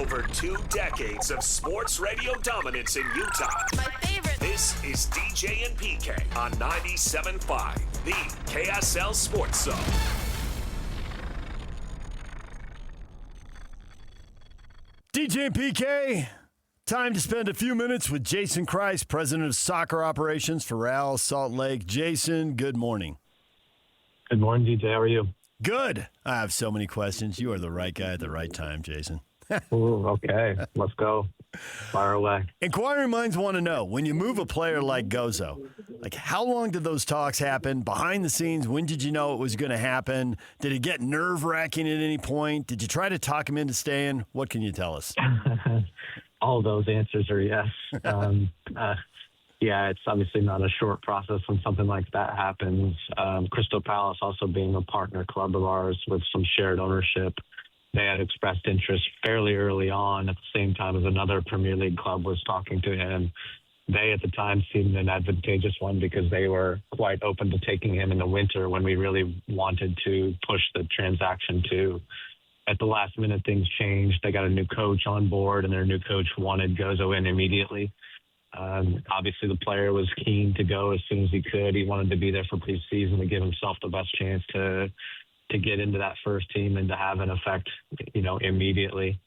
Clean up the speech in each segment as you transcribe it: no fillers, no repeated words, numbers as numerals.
Over 2 decades of sports radio dominance in Utah. My favorite. This is DJ and PK on 97.5, the KSL Sports Zone. DJ and PK, time to spend a few minutes with Jason Kreis, President of Soccer Operations for Real Salt Lake. Jason, good morning. Good morning, DJ. How are you? Good. I have so many questions. You are the right guy at the right time, Jason. Ooh, okay. Let's go. Fire away. Inquiring minds want to know, when you move a player like Gozo, like how long did those talks happen? Behind the scenes, when did you know it was going to happen? Did it get nerve-wracking at any point? Did you try to talk him into staying? What can you tell us? All of those answers are yes. Yeah, it's obviously not a short process when something like that happens. Crystal Palace also being a partner club of ours with some shared ownership, they had expressed interest fairly early on at the same time as another Premier League club was talking to him. They at the time seemed an advantageous one because they were quite open to taking him in the winter when we really wanted to push the transaction too. At the last minute, things changed. They got a new coach on board, and their new coach wanted Gozo in immediately. Obviously, the player was keen to go as soon as he could. He wanted to be there for preseason to give himself the best chance to get into that first team and to have an effect, immediately.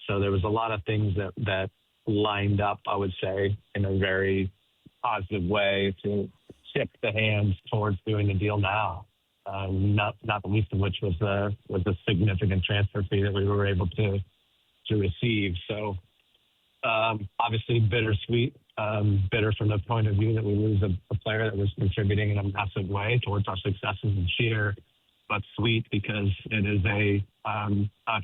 So there was a lot of things that lined up, I would say, in a very positive way to tip the hands towards doing the deal now. Not the least of which was the significant transfer fee that we were able to receive. So obviously bittersweet, bitter from the point of view that we lose a player that was contributing in a massive way towards our successes this year, but sweet because it is a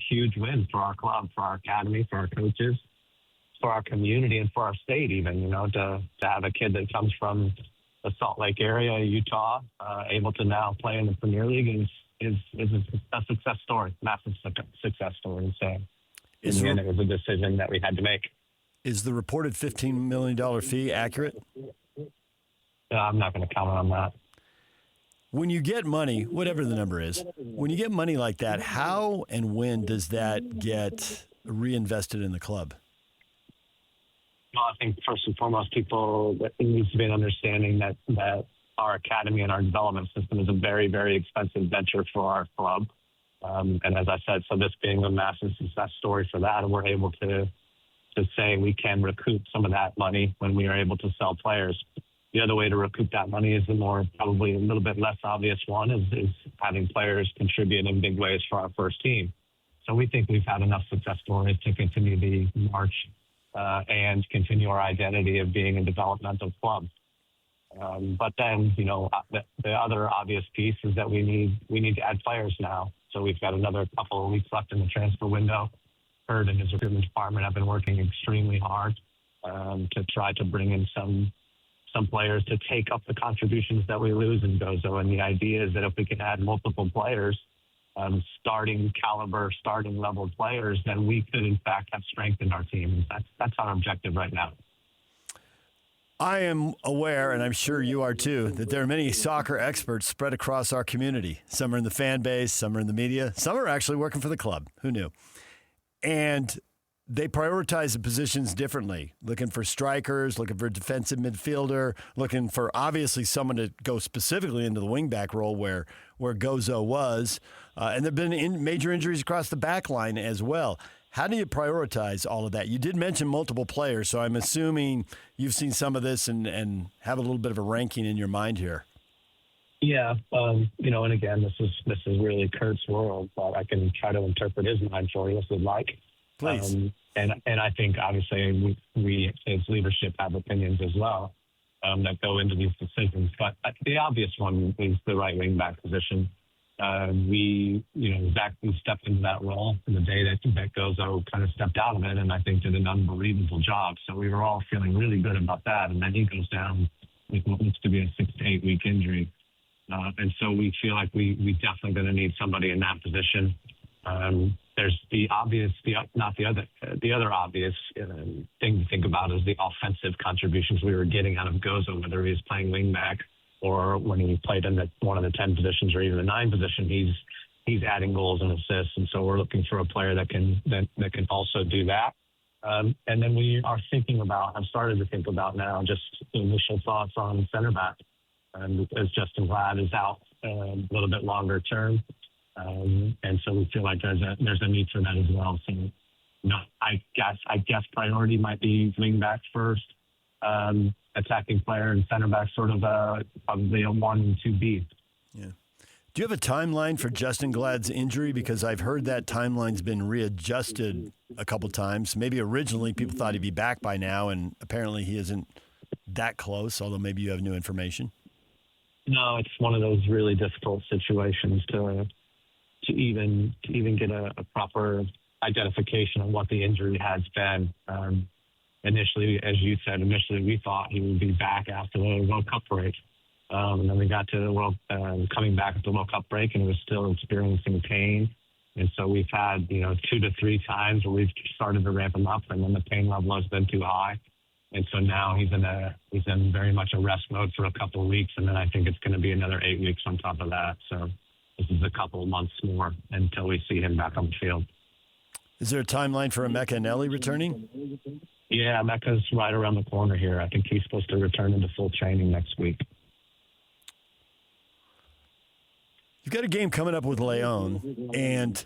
huge win for our club, for our academy, for our coaches, for our community, and for our state even, to have a kid that comes from the Salt Lake area, Utah, able to now play in the Premier League is a success story, massive success story. So in the end, it was a decision that we had to make. Is the reported $15 million fee accurate? I'm not going to comment on that. When you get money, whatever the number is, when you get money like that, how and when does that get reinvested in the club? Well, I think first and foremost, it needs to be an understanding that our academy and our development system is a very, very expensive venture for our club. And as I said, so this being a massive success story for that, and we're able to say we can recoup some of that money when we are able to sell players. The other way to recoup that money is the more probably a little bit less obvious one is having players contribute in big ways for our first team. So we think we've had enough success stories to continue the march and continue our identity of being a developmental club. But then, the other obvious piece is that we need to add players now. So we've got another couple of weeks left in the transfer window. Herd and his recruitment department have been working extremely hard to try to bring in some players to take up the contributions that we lose in Gozo. And the idea is that if we can add multiple players, starting level players, then we could in fact have strengthened our team. That's our objective right now. I am aware, and I'm sure you are too, that there are many soccer experts spread across our community. Some are in the fan base, some are in the media, some are actually working for the club. Who knew? And they prioritize the positions differently, looking for strikers, looking for a defensive midfielder, looking for obviously someone to go specifically into the wingback role where Gozo was. And there have been major injuries across the back line as well. How do you prioritize all of that? You did mention multiple players, so I'm assuming you've seen some of this and have a little bit of a ranking in your mind here. Yeah, and again, this is really Kurt's world, but I can try to interpret his mind for you if you'd like. Please. And I think obviously we as leadership have opinions as well that go into these decisions. But the obvious one is the right wing back position. Zach stepped into that role in the day that Gozo kind of stepped out of it, and I think did an unbelievable job. So we were all feeling really good about that. And then he goes down with what looks to be a 6 to 8 week injury. And so we feel like we definitely going to need somebody in that position. There's the other obvious thing to think about is the offensive contributions we were getting out of Gozo, whether he was playing wingback or when he played in one of the 10 positions or even the 9 position. he's adding goals and assists, and so we're looking for a player that can also do that. And then we are I've started to think about now just initial thoughts on center back, as Justin Glad is out a little bit longer term, and so we feel like there's a need for that as well. So, I guess priority might be wing backs first, attacking player, and center back sort of probably a 1 and 2B. Yeah. Do you have a timeline for Justin Glad's injury? Because I've heard that timeline's been readjusted a couple times. Maybe originally people thought he'd be back by now, and apparently he isn't that close, although maybe you have new information. No, it's one of those really difficult situations to even get a proper identification of what the injury has been. Initially, as you said, we thought he would be back after the World Cup break. And then we got to the coming back after the World Cup break, and he was still experiencing pain. And so we've had, 2 to 3 times where we've started to ramp him up, and then the pain level has been too high. And so now he's in very much a rest mode for a couple of weeks, and then I think it's going to be another 8 weeks on top of that. So this is a couple of months more until we see him back on the field. Is there a timeline for Emeka Eneli returning? Yeah, Emeka's right around the corner here. I think he's supposed to return into full training next week. You've got a game coming up with Leon, and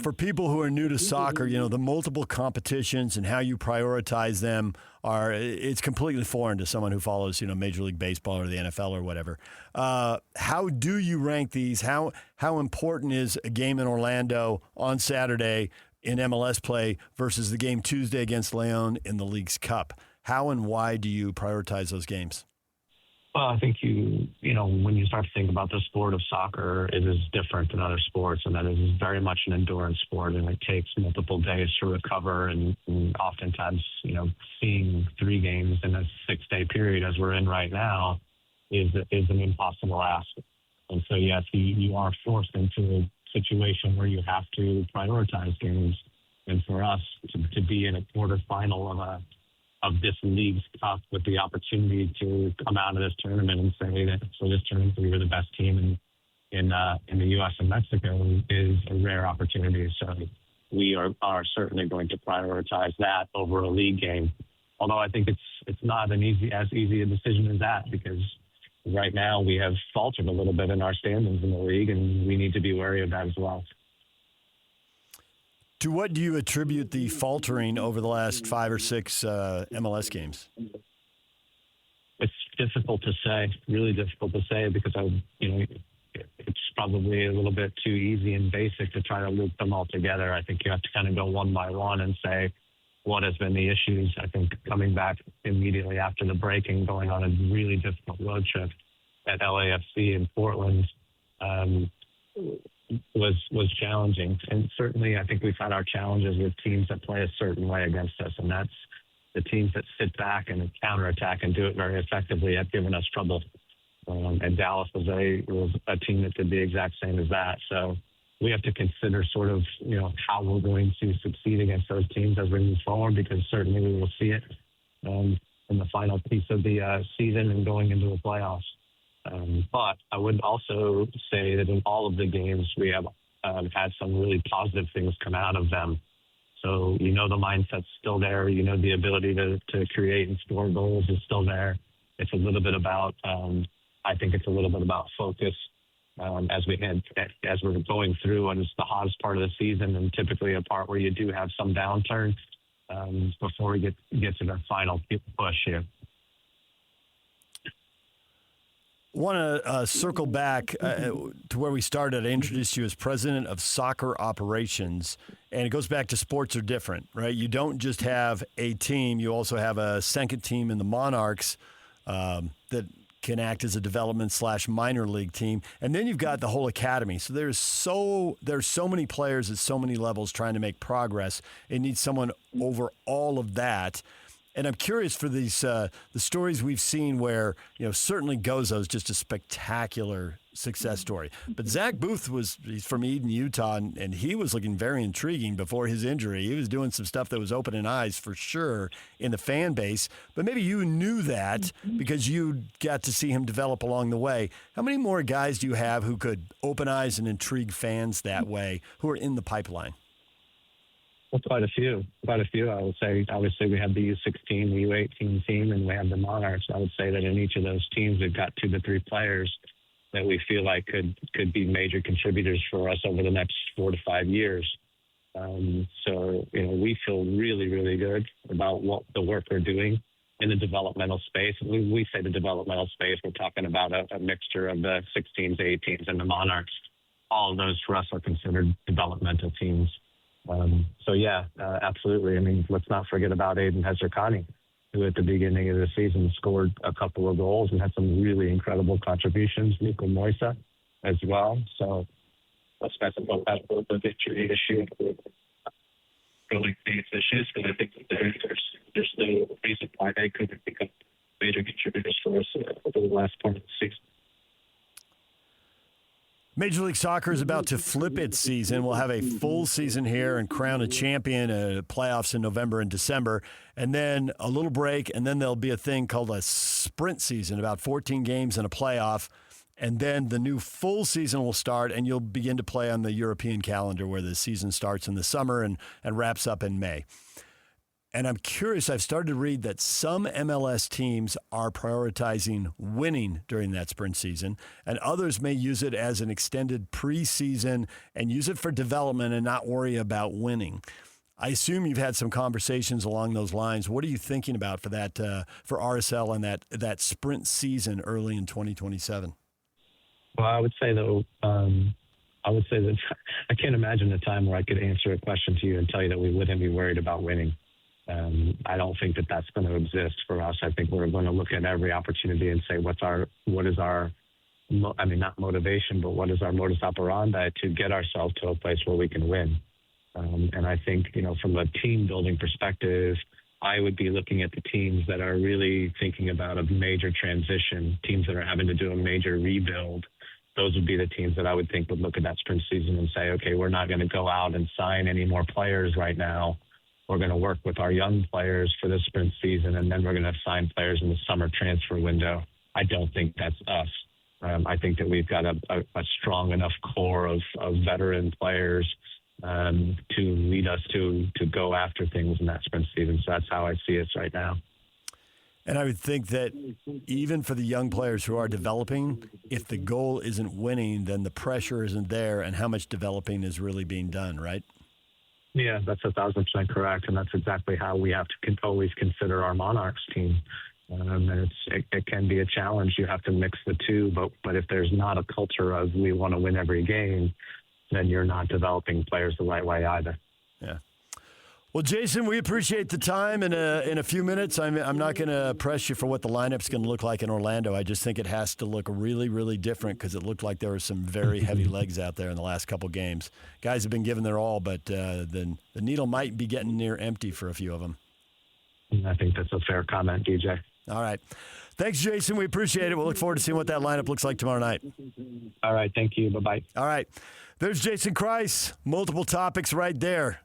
for people who are new to soccer, the multiple competitions and how you prioritize them it's completely foreign to someone who follows, Major League Baseball or the NFL or whatever. How do you rank these? How important is a game in Orlando on Saturday in MLS play versus the game Tuesday against Leon in the League's Cup? How and why do you prioritize those games? Well, I think when you start to think about the sport of soccer, it is different than other sports, and that it is very much an endurance sport, and it takes multiple days to recover, and oftentimes, seeing 3 games in a 6-day period as we're in right now is an impossible ask. And so, yes, you are forced into a situation where you have to prioritize games. And for us to be in a quarterfinal of this League's Cup with the opportunity to come out of this tournament and say that for this tournament we were the best team in the U.S. and Mexico is a rare opportunity. So we are certainly going to prioritize that over a league game. Although I think it's not as easy a decision as that, because right now we have faltered a little bit in our standings in the league, and we need to be wary of that as well. To what do you attribute the faltering over the last 5 or 6 MLS games? It's difficult to say, really difficult to say, because it's probably a little bit too easy and basic to try to loop them all together. I think you have to kind of go one by one and say what has been the issues. I think coming back immediately after the break and going on a really difficult road trip at LAFC in Portland was challenging. And certainly I think we've had our challenges with teams that play a certain way against us, and that's the teams that sit back and counterattack and do it very effectively have given us trouble. And Dallas was a team that did the exact same as that. So we have to consider sort of, how we're going to succeed against those teams as we move forward, because certainly we will see it in the final piece of the season and going into the playoffs. But I would also say that in all of the games, we have had some really positive things come out of them. So, the mindset's still there. The ability to create and score goals is still there. It's a little bit about, I think it's a little bit about focus as we're going through, and it's the hottest part of the season, and typically a part where you do have some downturn before we get to the final push here. Want to circle back to where we started. I introduced you as president of soccer operations, and it goes back to sports are different, right? You don't just have a team. You also have a second team in the Monarchs that can act as a development/minor league team. And then you've got the whole academy. So there's so many players at so many levels trying to make progress. It needs someone over all of that. And I'm curious for these the stories we've seen where, certainly Gozo's just a spectacular success story. But Zach Booth he's from Eden, Utah, and he was looking very intriguing before his injury. He was doing some stuff that was opening eyes for sure in the fan base. But maybe you knew that because you got to see him develop along the way. How many more guys do you have who could open eyes and intrigue fans that way who are in the pipeline? Well, quite a few. I would say, obviously, we have the U16, the U18 team, and we have the Monarchs. I would say that in each of those teams, we've got 2 to 3 players that we feel like could be major contributors for us over the next 4 to 5 years. So, we feel really, really good about what the work we're doing in the developmental space. We say the developmental space, we're talking about a mixture of the 16s, 18s, and the Monarchs. All of those for us are considered developmental teams. Absolutely. I mean, let's not forget about Aiden Hezerkani, who at the beginning of the season scored a couple of goals and had some really incredible contributions. Nico Moisa as well. So let's specify that for the victory issue. Really these issues, but I think there's no reason why they couldn't become major contributors for us over the last part of the season. Major League Soccer is about to flip its season. We'll have a full season here and crown a champion, playoffs in November and December, and then a little break, and then there'll be a thing called a sprint season, about 14 games and a playoff, and then the new full season will start, and you'll begin to play on the European calendar where the season starts in the summer and wraps up in May. And I'm curious, I've started to read that some MLS teams are prioritizing winning during that sprint season, and others may use it as an extended preseason and use it for development and not worry about winning. I assume you've had some conversations along those lines. What are you thinking about for that, for RSL and that sprint season early in 2027? Well, I would say that I can't imagine a time where I could answer a question to you and tell you that we wouldn't be worried about winning. I don't think that that's going to exist for us. I think we're going to look at every opportunity and say, what is our, not motivation, but what is our modus operandi to get ourselves to a place where we can win. And I think, from a team building perspective, I would be looking at the teams that are really thinking about a major transition, teams that are having to do a major rebuild. Those would be the teams that I would think would look at that sprint season and say, okay, we're not going to go out and sign any more players right now. We're going to work with our young players for the sprint season, and then we're going to sign players in the summer transfer window. I don't think that's us. I think that we've got a strong enough core of veteran players to lead us to go after things in that sprint season. So that's how I see us right now. And I would think that even for the young players who are developing, if the goal isn't winning, then the pressure isn't there, and how much developing is really being done, right? Yeah, that's 1,000% correct, and that's exactly how we have to always consider our Monarchs team. And it can be a challenge. You have to mix the two, but if there's not a culture of we want to win every game, then you're not developing players the right way either. Yeah. Well, Jason, we appreciate the time. In a few minutes, I'm not going to press you for what the lineup's going to look like in Orlando. I just think it has to look really, really different because it looked like there were some very heavy legs out there in the last couple games. Guys have been giving their all, but the needle might be getting near empty for a few of them. I think that's a fair comment, DJ. All right. Thanks, Jason. We appreciate it. We'll look forward to seeing what that lineup looks like tomorrow night. All right. Thank you. Bye-bye. All right. There's Jason Kreis. Multiple topics right there.